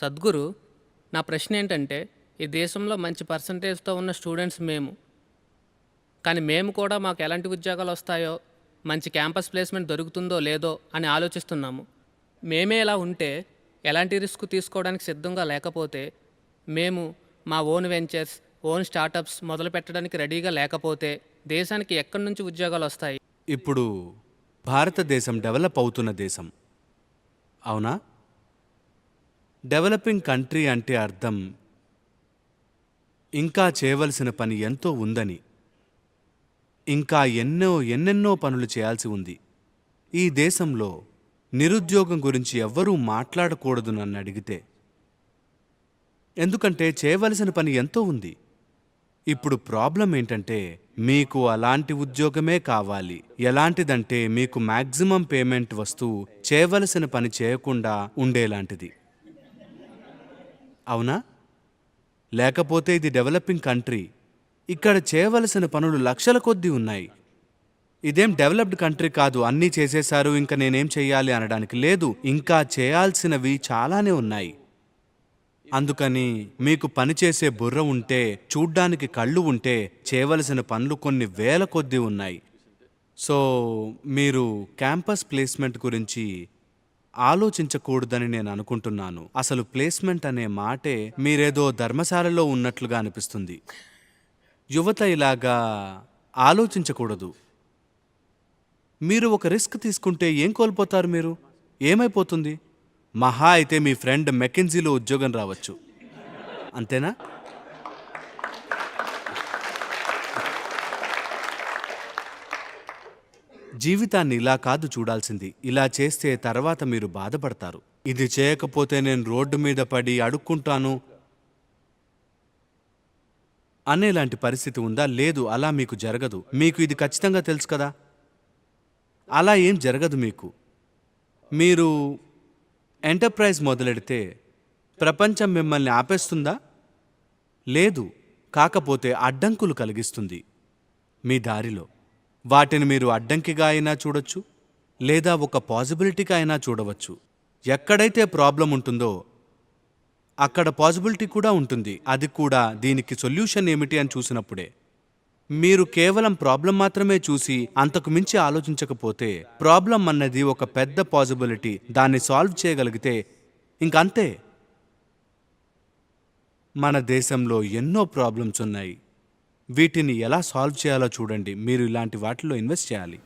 సద్గురు, నా ప్రశ్న ఏంటంటే, ఈ దేశంలో మంచి పర్సంటేజ్‌తో ఉన్న స్టూడెంట్స్ మేము. కానీ మేము కూడా మాకు ఎలాంటి ఉద్యోగాలొస్తాయో, మంచి క్యాంపస్ ప్లేస్‌మెంట్ దొరుకుతుందో లేదో అని ఆలోచిస్తున్నాము. మేమే ఇలా ఉంటే, ఎలాంటి రిస్క్ తీసుకోవడానికి సిద్ధంగా లేకపోతే, మేము మా ఓన్ వెంచర్స్, ఓన్ స్టార్టప్స్ మొదలుపెట్టడానికి రెడీగా లేకపోతే, దేశానికి ఎక్కడి నుంచి ఉద్యోగాలొస్తాయి? ఇప్పుడు భారతదేశం డెవలప్ అవుతున్న దేశం అవునా? డెవలపింగ్ కంట్రీ అంటే అర్థం ఇంకా చేయవలసిన పని ఎంతో ఉందని, ఇంకా ఎన్నెన్నో పనులు చేయాల్సి ఉంది. ఈ దేశంలో నిరుద్యోగం గురించి ఎవ్వరూ మాట్లాడకూడదు నన్ను అడిగితే. ఎందుకంటే చేయవలసిన పని ఎంతో ఉంది. ఇప్పుడు ప్రాబ్లం ఏంటంటే, మీకు అలాంటి ఉద్యోగమే కావాలి. ఎలాంటిదంటే మీకు మ్యాక్సిమం పేమెంట్ వస్తూ చేయవలసిన పని చేయకుండా ఉండేలాంటిది. అవునా? లేకపోతే ఇది డెవలపింగ్ కంట్రీ. ఇక్కడ చేయవలసిన పనులు లక్షల కొద్దీ ఉన్నాయి. ఇదేం డెవలప్డ్ కంట్రీ కాదు, అన్నీ చేసేశారు ఇంక నేనేం చెయ్యాలి అనడానికి లేదు. ఇంకా చేయాల్సినవి చాలానే ఉన్నాయి. అందుకని మీకు పనిచేసే బుర్ర ఉంటే, చూడ్డానికి కళ్ళు ఉంటే, చేయవలసిన పనులు కొన్ని వేల కొద్దీ ఉన్నాయి. సో మీరు క్యాంపస్ ప్లేస్మెంట్ గురించి ఆలోచించకూడదని నేను అనుకుంటున్నాను. అసలు ప్లేస్మెంట్ అనే మాటే మీరేదో ధర్మశాలలో ఉన్నట్లుగా అనిపిస్తుంది. యువత ఇలాగా ఆలోచించకూడదు. మీరు ఒక రిస్క్ తీసుకుంటే ఏం కోల్పోతారు? మీరు ఏమైపోతుంది? మహా అయితే మీ ఫ్రెండ్ మెకెన్జీలో ఉద్యోగం రావచ్చు, అంతేనా? జీవితాన్ని ఇలా కాదు చూడాల్సింది. ఇలా చేస్తే తర్వాత మీరు బాధపడతారు. ఇది చేయకపోతే నేను రోడ్డు మీద పడి అడుక్కుంటాను అనేలాంటి పరిస్థితి ఉందా? లేదు, అలా మీకు జరగదు. మీకు ఇది ఖచ్చితంగా తెలుసు కదా. అలా ఏం జరగదు మీకు. మీరు ఎంటర్ప్రైజ్ మొదలెడితే ప్రపంచం మిమ్మల్ని ఆపేస్తుందా? లేదు. కాకపోతే అడ్డంకులు కలిగిస్తుంది మీ దారిలో. వాటిని మీరు అడ్డంకిగా అయినా చూడొచ్చు, లేదా ఒక పాజిబిలిటీగా అయినా చూడవచ్చు. ఎక్కడైతే ప్రాబ్లం ఉంటుందో అక్కడ పాజిబిలిటీ కూడా ఉంటుంది. అది కూడా దీనికి సొల్యూషన్ ఏమిటి అని చూసినప్పుడే. మీరు కేవలం ప్రాబ్లం మాత్రమే చూసి అంతకు మించి ఆలోచించకపోతే, ప్రాబ్లం అన్నది ఒక పెద్ద పాజిబిలిటీ, దాన్ని సాల్వ్ చేయగలిగితే ఇంకంతే. మన దేశంలో ఎన్నో ప్రాబ్లమ్స్ ఉన్నాయి. వీటిని ఎలా సాల్వ్ చేయాలో చూడండి. మీరు ఇలాంటి వాటిలో ఇన్వెస్ట్ చేయాలి.